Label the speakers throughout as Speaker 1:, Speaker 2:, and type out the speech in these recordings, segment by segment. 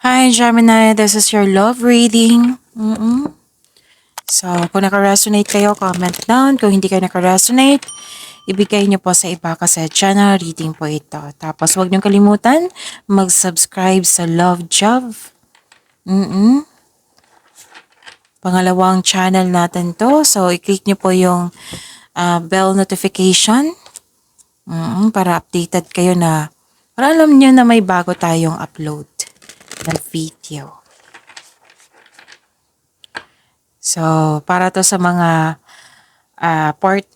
Speaker 1: Hi, Gemini. This is your love reading. So, kung naka-resonate kayo, comment down. Kung hindi kayo naka-resonate, ibigay niyo po sa iba kasi channel reading po ito. Tapos, huwag niyong kalimutan mag-subscribe sa Love Job. Pangalawang channel natin to. So, i-click niyo po yung bell notification para updated kayo para alam niyo na may bago tayong upload na video. So, para to sa mga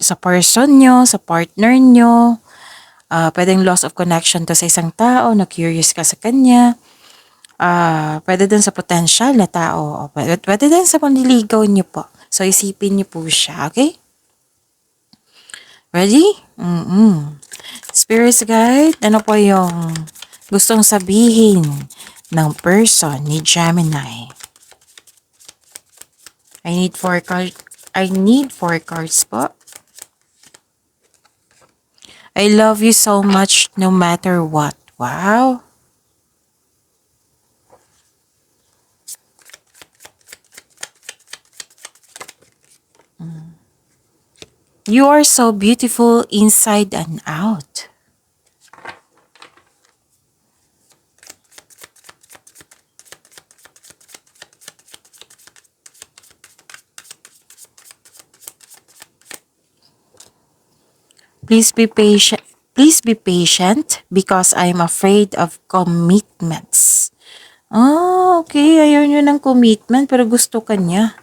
Speaker 1: sa person nyo, sa partner nyo, pwedeng loss of connection to sa isang tao, na curious ka sa kanya, pwede din sa potential na tao, pwede din sa panliligaw nyo po. So, isipin nyo po siya, okay? Ready? Spirits guide, ano po yung gustong sabihin ng person ni Gemini? I need 4 cards po. I love you so much no matter what. Wow. You are so beautiful inside and out. Please be patient. Please be patient because I'm afraid of commitments. Okay. Ayaw nyo ng commitment pero gusto ka niya.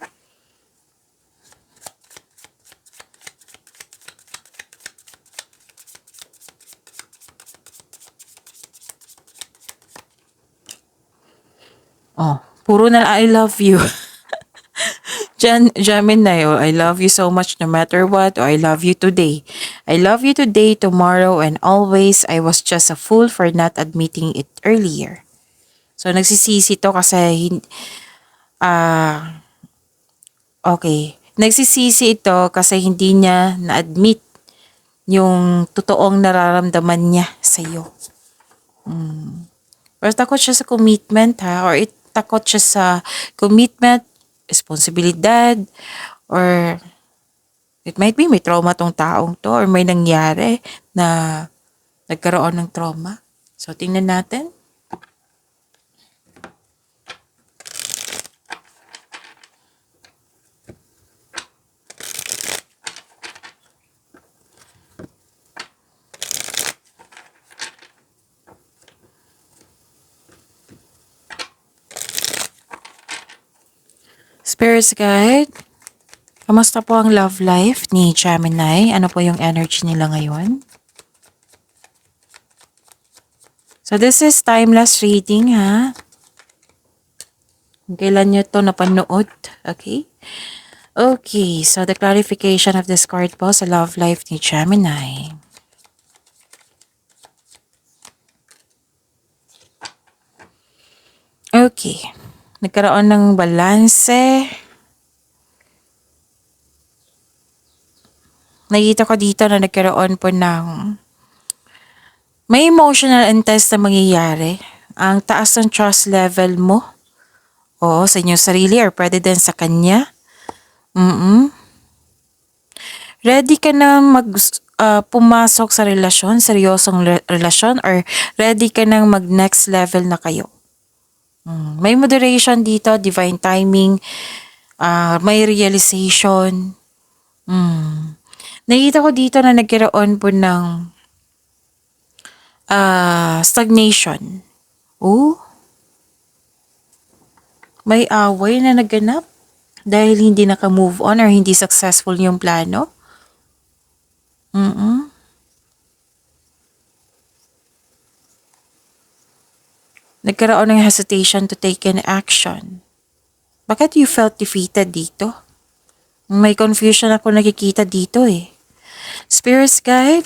Speaker 1: Puro na I love you. Gemini, I love you so much no matter what, or I love you today. I love you today, tomorrow, and always. I was just a fool for not admitting it earlier. So, nagsisisi to kasi, okay. Nagsisisi ito kasi hindi niya na-admit yung totoong nararamdaman niya sa'yo. Pero takot siya sa commitment or takot siya sa commitment, responsibilidad, or it might be may trauma tong taong to or may nangyari na nagkaroon ng trauma. So, tingnan natin. Spirits guide, kamusta po ang love life ni Gemini? Ano po yung energy nila ngayon? So, this is timeless reading, ha? Kailan nyo to napanood? Okay? Okay, so the clarification of this card po sa love life ni Gemini. Okay. Nagkaroon ng balanse. Nakita ko dito na nagkaroon po ng may emotional intense na mangyayari. Ang taas ng trust level mo. O sa inyong sarili or pwede din sa kanya. Ready ka na pumasok sa relasyon, seryosong relasyon, or ready ka nang mag next level na kayo. May moderation dito, divine timing, may realization. Nakita ko dito na nagkaroon po ng stagnation. May away na naganap dahil hindi naka-move on or hindi successful yung plano. Nagkaroon ng hesitation to take an action. Bakit you felt defeated dito? May confusion ako nakikita dito eh. Spirits guide,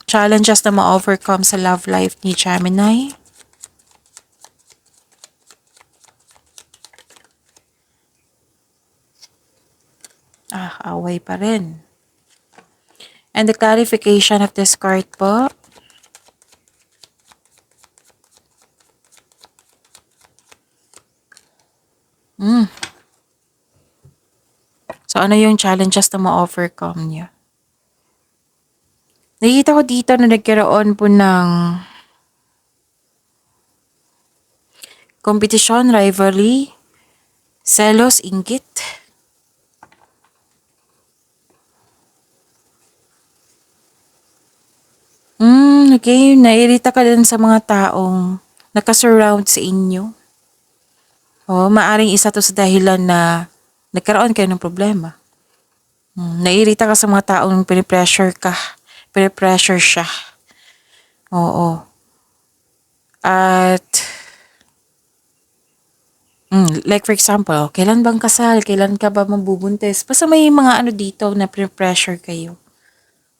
Speaker 1: challenges na ma-overcome sa love life ni Gemini. Away pa rin. And the clarification of this card po. Hmm. So, ano yung challenges na ma-overcome niya? Nakikita ko dito na nagkaroon po ng kompetisyon, rivalry, selos, inggit. Okay. Nairita ka din sa mga taong nakasurround sa inyo. O, maaring isa to sa dahilan na nagkaroon kayo ng problema. Nairita ka sa mga taong pinipressure ka. Pinipressure siya. Oo. At, like for example, kailan bang kasal? Kailan ka ba mabubuntis? Basta may mga ano dito na pinipressure kayo.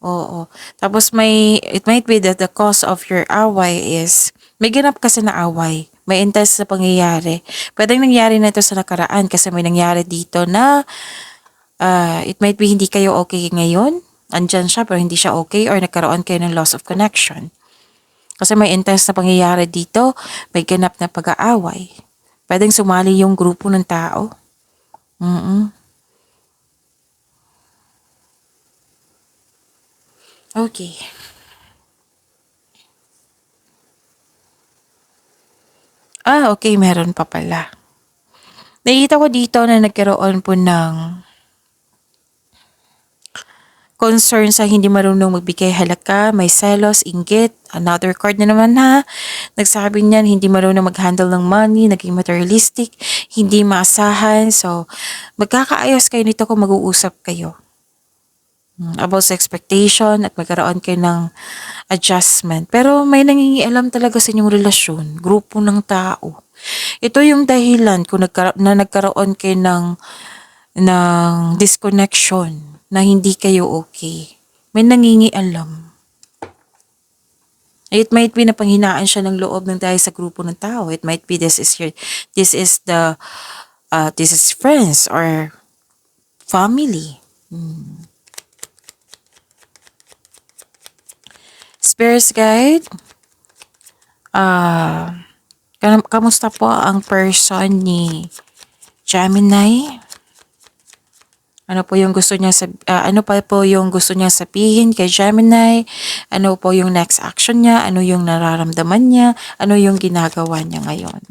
Speaker 1: Oo. Tapos it might be that the cause of your away is, may ganap kasi na away. May intense na pangyayari. Pwedeng nangyari na ito sa nakaraan kasi may nangyari dito na it might be hindi kayo okay ngayon. Andyan siya pero hindi siya okay or nagkaroon kayo ng loss of connection. Kasi may intense na pangyayari dito, may ganap na pag-aaway. Pwedeng sumali yung grupo ng tao. Okay. Okay, meron pa pala. Nakita ko dito na nagkaroon po ng concern sa hindi marunong magbigay halaga, may selos, inggit. Another card na naman ha. Nagsabi niyan, hindi marunong mag-handle ng money, naging materialistic, hindi maasahan. So, magkakaayos kayo nito kung mag-uusap kayo. About sa expectation at magkaroon kayo ng adjustment. Pero may nangingialam talaga sa inyong relasyon, grupo ng tao. Ito yung dahilan kung nagkaroon kayo ng disconnection na hindi kayo okay. May nangingialam. It might be na panghinaan siya ng loob ng dahil sa grupo ng tao. It might be this is friends or family. Spirits guide, kamusta po ang person ni Gemini? Ano po yung gusto niya ano pa po yung gusto niya sabihin kay Gemini? Ano po yung next action niya? Ano yung nararamdaman niya? Ano yung ginagawa niya ngayon?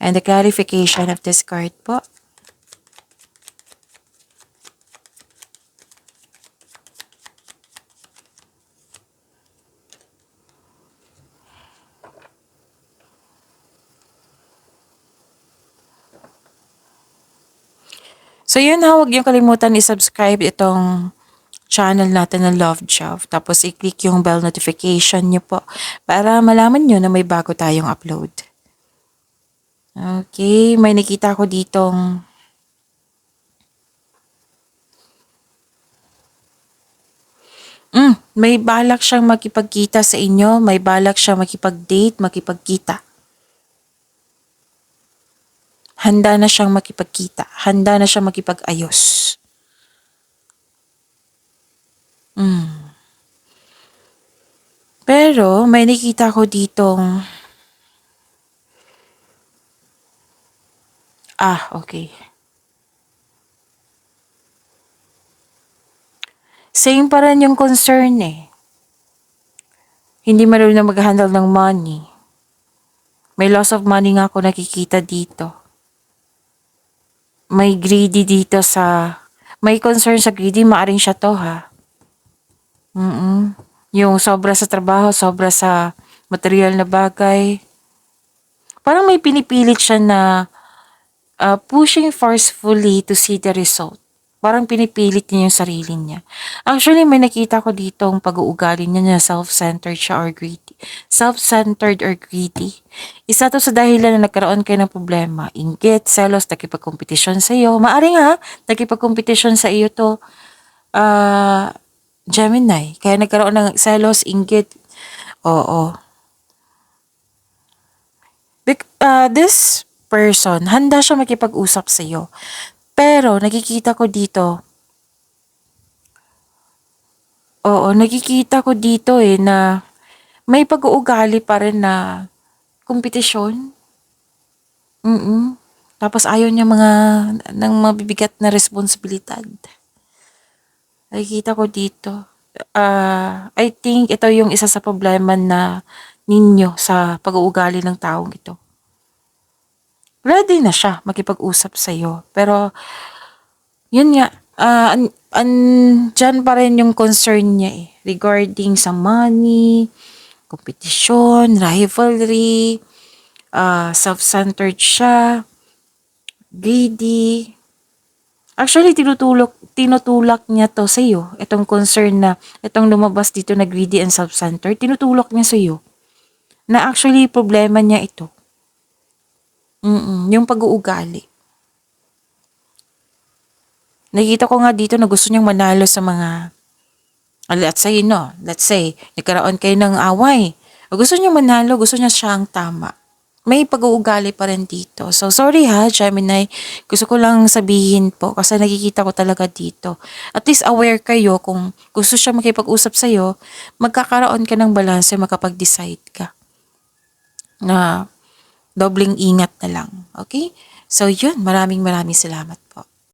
Speaker 1: And the clarification of this card po. So yun ha, huwag niyo kalimutan i-subscribe itong channel natin na Love Job. Tapos i-click yung bell notification niyo po para malaman niyo na may bago tayong upload. Okay, may nakita ko ditong may balak siyang makipagkita sa inyo, may balak siyang makipag-date, makipagkita. Handa na siyang makipagkita, handa na siyang makipag-ayos. Pero may nakita ko ditong okay. Same pa rin yung concern eh. Hindi marunong mag-handle ng money. May loss of money nga ako nakikita dito. May greedy dito may concern sa greedy, maaring siya to ha. Yung sobra sa trabaho, sobra sa material na bagay. Parang may pinipilit siya na pushing forcefully to see the result. Parang pinipilit niya yung sarili niya. Actually, may nakita ko ditong pag-uugali niya na self-centered siya or greedy. Self-centered or greedy. Isa to sa dahilan na nagkaroon kayo ng problema. Inggit, selos, nakipagkompetisyon sa iyo. Maaring ha, nakipagkompetisyon sa iyo to Gemini. Kaya nagkaroon ng selos, inggit. Oo. This person, handa siya makipag-usap sa iyo. Pero nakikita ko dito, nakikita ko dito na may pag-uugali pa rin na kompetisyon. Tapos ayaw niya ng mabibigat na responsibilidad. Nakikita ko dito. I think ito yung isa sa problema na ninyo sa pag-uugali ng taong ito. Ready na siya makipag-usap sa'yo. Pero, yun nga, dyan pa rin yung concern niya eh. Regarding sa money, kompetisyon, rivalry, self-centered siya, greedy. Actually, tinutulak niya to sa iyo. Itong concern na, itong lumabas dito na greedy and self-centered, tinutulak niya sa iyo. Na actually, problema niya ito. Yung pag-uugali. Nakita ko nga dito na gusto niyang manalo sa mga, let's say, nagkaroon kayo ng away. Gusto niyang manalo, gusto niya siya ang tama. May pag-uugali pa rin dito. So, sorry ha, Gemini. Gusto ko lang sabihin po kasi nakikita ko talaga dito. At least aware kayo kung gusto siya makipag-usap sa'yo, magkakaroon ka ng balanse, makapag-decide ka na dobling ingat na lang. Okay? So, yun. Maraming salamat po.